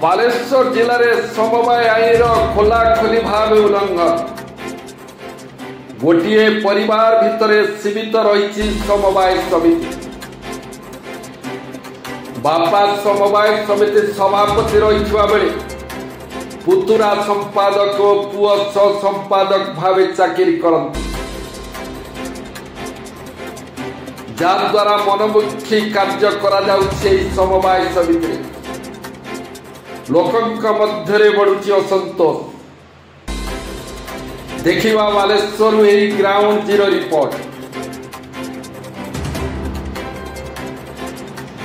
बालेश्वर जिले में समवाय आईन खोलाखोली भाव उल्लंघन गोटे परिवार भितर सीमित रही समवाय समिति बापा समवाय समिति सभापति रही बेले पुतुरा संपादक और पुओ सह संपादक भाव चाकरी करती जहाद्वारा मनमुखी कार्य करा समवाय समिति लोकंक मध्य बढ़ुची असंतोष देखिवा बालेश्वर ग्राउंड जीरो रिपोर्ट।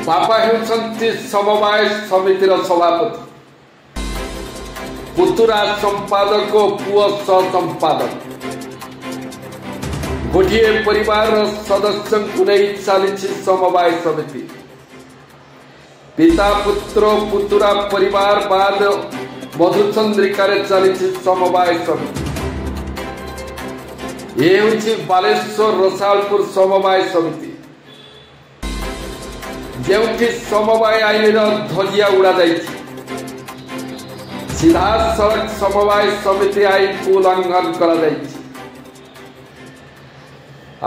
बापा होउछंती समवाय समितिर सभापति पुतुरा संपादक पुओ सह संपादक गोटे परिवार सदस्य चली समवाय समिति पिता पुत्र पुतुरा परिवार बाद मधुचंद्रिकार चली समवाय समिति ये हूँ बालेश्वर रसालपुर समवाय समिति जो समवाय आईन ध्वजिया उड़ा सीधा सड़क समवाय समिति आईन को उल्लंघन कर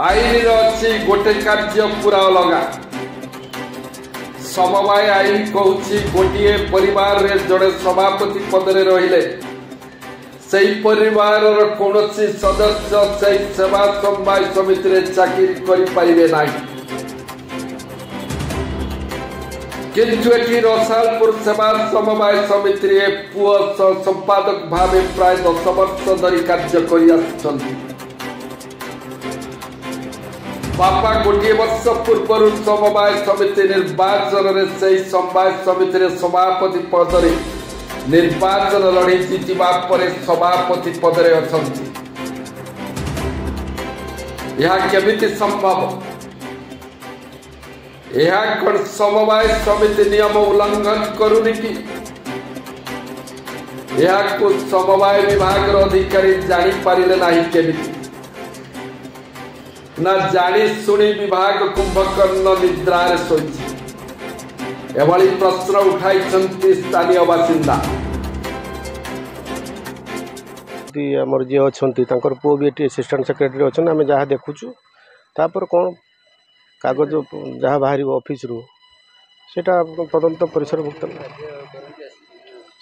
आईन अच्छी गोटे कार्य पूरा अलगा समवाय आईन कहूँ गोटे परिवार रे जड़े सभापति पदरे रहिले सही परिवार कौन सदस्य से सेवा समवाय समिति रे चाकरी करें ना किंतु एटी रसालपुर सेवा समवाय समिति रे पुओ सह संपादक भाव प्राय 10 वर्ष धरी कार्य कर बापा गोटे वर्ष पूर्व समवाय समिति निर्वाचन में से समवाय समिति रे सभापति पदरे निर्वाचन लड़ी जीतिबा परे सभापति पदरे अछंती यह केमिति संभव यह कौन समवाय समिति नियम उल्लंघन करूनी कि यह को समवाय विभाग अधिकारी जानी पारिले नाही केमिति ना जानी सुनी विभाग कुंभकर्ण निद्रा शोची एभली प्रश्न उठाई स्थानीय बासिंदा आमर जी अच्छा पुओ भी असिस्टेंट सेक्रेटरी अच्छा आम जहाँ देखुचु तापर कौन कागज जहाँ बाहर ऑफिस रु सेटा तदंत परिसरभुक्त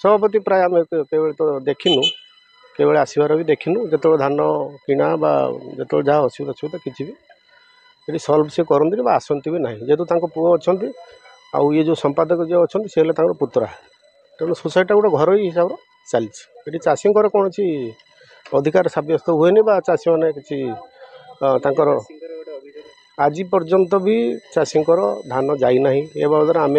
सभापति प्राय आम तो देखिनु केवल आसबार भी देखिनु जो धान किना जो जहाँ असुविधा असुविधा किसी भी सल्व से करती आसती भी ना जेहेतु पुओ अच्छा आउ ये जो संपादक जो अच्छा सी है पुतरा तेणु सोसाइटी गोटे घर हिसाब से चली चाषी कौन सी अधिकार सब्यस्त हुए चाषी मैंने किसी आज पर्यंत भी चाषी धान जाना ए बाबद आम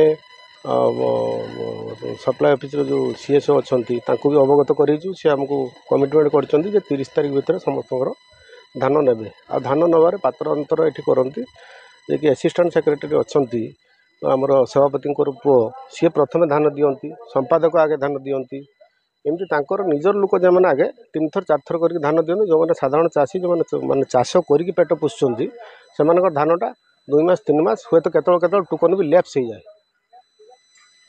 सप्लाई ऑफिस जो सीएसओ अच्छा भी अवगत करूँ सी आमको कमिटमेंट कर 30 तारीख भितर समस्त धान ने आ धान नबार पात्र अंतर ये करती कि असिस्टेंट सेक्रेटरी अच्छा आमर सभापति पुओ सी प्रथम धान दियंती संपादक आगे धान दियंती एमती निजर लोक जो मैंने आगे 3 थर 4 थर करके धान दियंती जो मैंने साधारण चाषी जो मैंने चाष करके पेट पोषुंट से धानटा 2 मास 3 मास हुए तो केतल टोकन भी लैप्स हो जाए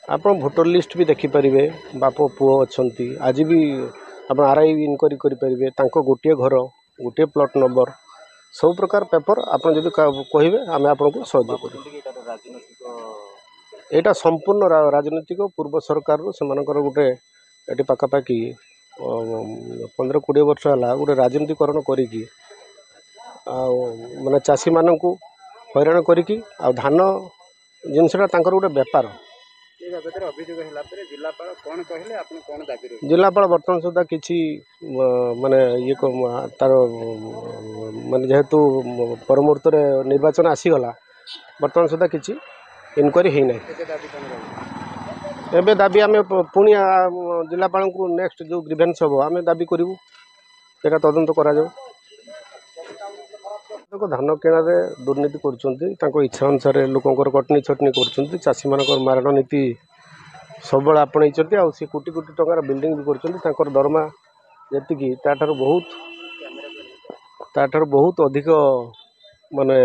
आप भोटर लिस्ट भी देखिपारे बाप पुओ अच्छा आज भी आप आरआई इनक्वारी करेंगे गोटे घर गोटे प्लॉट नंबर सब प्रकार पेपर आप कहे आम आपको सहयोग कर यहाँ संपूर्ण राजनीतिक पूर्व सरकार से गोटे ये पाखापाखि 15-20 वर्ष है गोटे राजनीतिकरण करी माने चाषी मानक हैरान करी धान जिनसा गोटे बेपार जिलापाल बर्तमान सुधा किसी माने ये तार माने जेहेतु परमुहूर्त निर्वाचन आसीगला बर्तमान सुधा किसी इनक्वारी है ना एबे दाबी आम पुणी जिलापाल को नेक्स्ट जो ग्रीवेंस हम आम दाबी करूँ यहाँ तदंत करा धान किणारे दुर्नीति कर इच्छा अनुसार लोकंर कटनी छटनी कर चाषी मान मारण नीति सब आपणई सी कोटी कोटी टंकार बिल्डिंग भी कर दरमा जी ताठार बहुत अधिक माने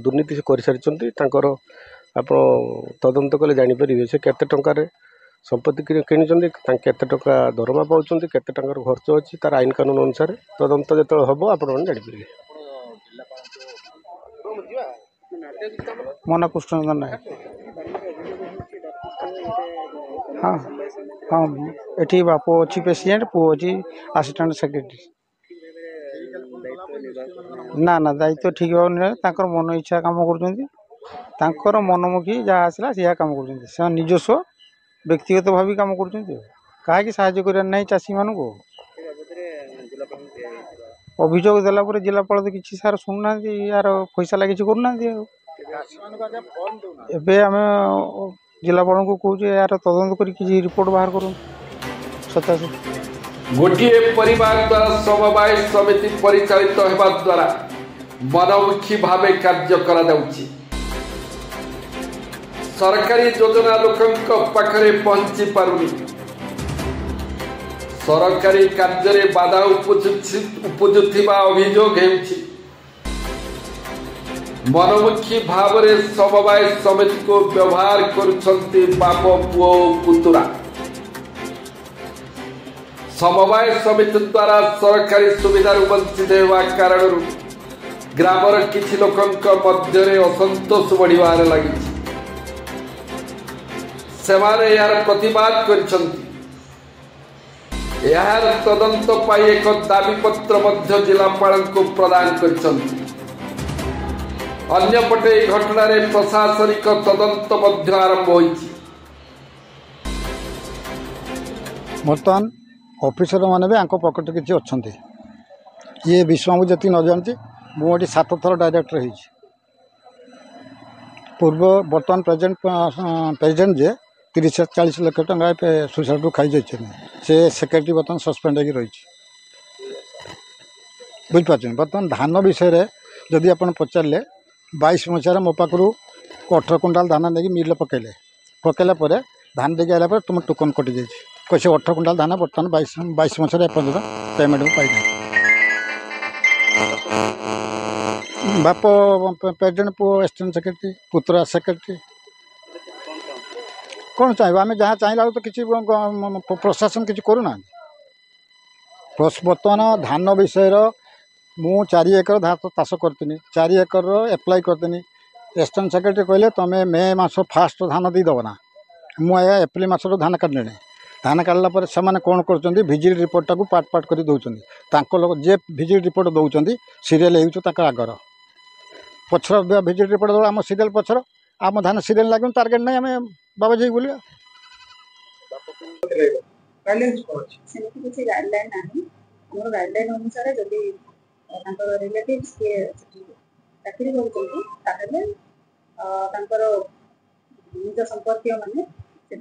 दुर्नीति कर सारी आप तदंत कले जापर से केते टंकार संपत्ति किणुच्च केते टका दरमा पाँच केते टंकार खर्च अच्छी तार आईन कानून अनुसार तदंत जो हम आपण जापारे। मना कृष्णचंद्र नायक। हाँ हाँ ये बाप अच्छी प्रेसिडेंट पु अच्छी असिस्टेंट सेक्रेटरी। ना ना दायित्व ठीक भाव मन इच्छा कम कर मनमुखी जहाँ आसला से कम कर निजस्व व्यक्तिगत भाव कम कर कहीं साहय करना चाषी मान अभियोग देला जिलापाल तो किसी सार शुणुना यार फैसला किसी करना आम जिलापाल को कहूँ यार तदंत कर रिपोर्ट बाहर कर सत्यासी। गोटे परिवार द्वारा समवाय समिति परिचालित होगा द्वारा मनमुखी भाव कार्य करा जाउछि। सरकारी योजना लोकंक पाखरे पहुंची पारुनी। सरकारी कार्य बाधा उपजुथिबा अभियोग हेउछि। मनमुखी भाव रे समवाय समिति को व्यवहार करुछंती बाप पुओ पुतुरा। समवाय समिति द्वारा सरकारी सुविधा वंचित होगा कारण ग्रामर किछि लोकंक मध्य असंतोष बढ़िबार लागि सेमाने यार प्रतिवाद करिसंती। यार तदंत पाई एक दाबी पत्र मध्य जिलापाल को प्रदान करिसंती। अन्यपटे এই ঘটনারে প্রশাসনিক তদন্ত মধ্য আরম্ভ হয়েছে। बर्तमान ऑफिसर मैंने भी आंको पकेट किसी अच्छा ये विश्व मुझे जी न जानती मुझे 7 थर डायरेक्टर हो पूर्व बर्तमान प्रेजेंट जे 30-40 लाख टका सुसाइड खाई जाइए से सेक्रेटरी बर्तमान सस्पेंड हो रही बुझिपार। बर्तमान धान विषय जदि आप पचारे 22 मसीह मो पाखु 18 क्विंटाल धान नहीं मिल पकड़ला धान देके आला तुम टोकन कटि जाइए कैसे 18 क्विंटाल धान बर्तमान 22 मसीह एपर्यंत पेमेंट पाई ना। बाप प्रेजेंट पु असिस्टेंट सेक्रेटरी पुत्रा सेक्रेटरी कौन चाहिए आम जहाँ चाहिए तो किसी प्रशासन किसी करूना। बर्तमान धान विषय मु 4 एकर चाष करती 4 एकर एप्लाय करती असिस्टेंट सेक्रेटरी कहले तुम मे मास फास्ट धान देदेव ना मुझे एप्रिल मसर धान काटले धान काटला से कौन कर भिजिट रिपोर्ट टाक पार्ट पार्ट कर दौरान लोग जे भिजिट रिपोर्ट दौरान सीरियल होगर पचर भिजिट रिपोर्ट दौड़ आम सीरियल पचर आम धान सीरियल लगे टार्गेट नहीं आम बाबा जी बोलिया गाइडलाइन अनुसार जदि रिलेटिव्स किए चाकरी कर निज संपर्क मैंने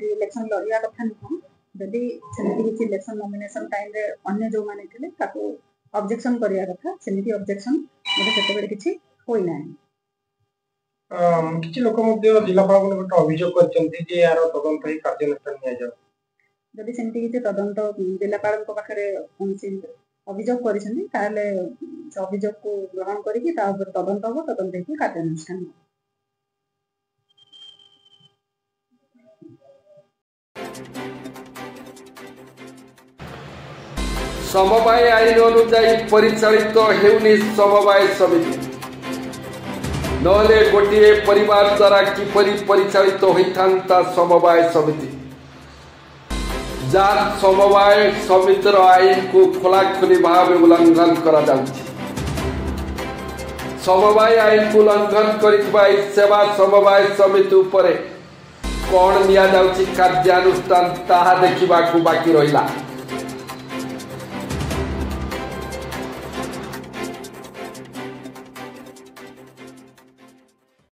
इलेक्शन लड़िया कथा नुह जदि किसी इलेक्शन नॉमिनेशन टाइम रे अन्य जो माने थे ऑब्जेक्शन करिया कथा सेमिति ऑब्जेक्शन मतलब किसी होई ना। किसी लोक जिलापाल अभियोग कर यार तदंत कार्यानुष्ठान निया जदि सेमती किसी तदंत जिलापाल पाखे कौन अभियोग कर अभियोग को ग्रहण करके तदंत हम तदंत कार्यानुष्ठान। समवाय आईन अनुजाई परिचालित हेउनी समवाय समिति नहले गोटे परिवार द्वारा किपरि परिचालित होइथांता समवाय समिति जहाँ समवाय समितिर आईन को खोलाखोली भाव उल्लंघन करा जाउछि। समवाय आईन को उल्लंघन करितबा सेवा समवाय समिति उपरे कौन निया जाउछि कार्यानुष्ठान ताहा देखिबाकू बाकी रहिला।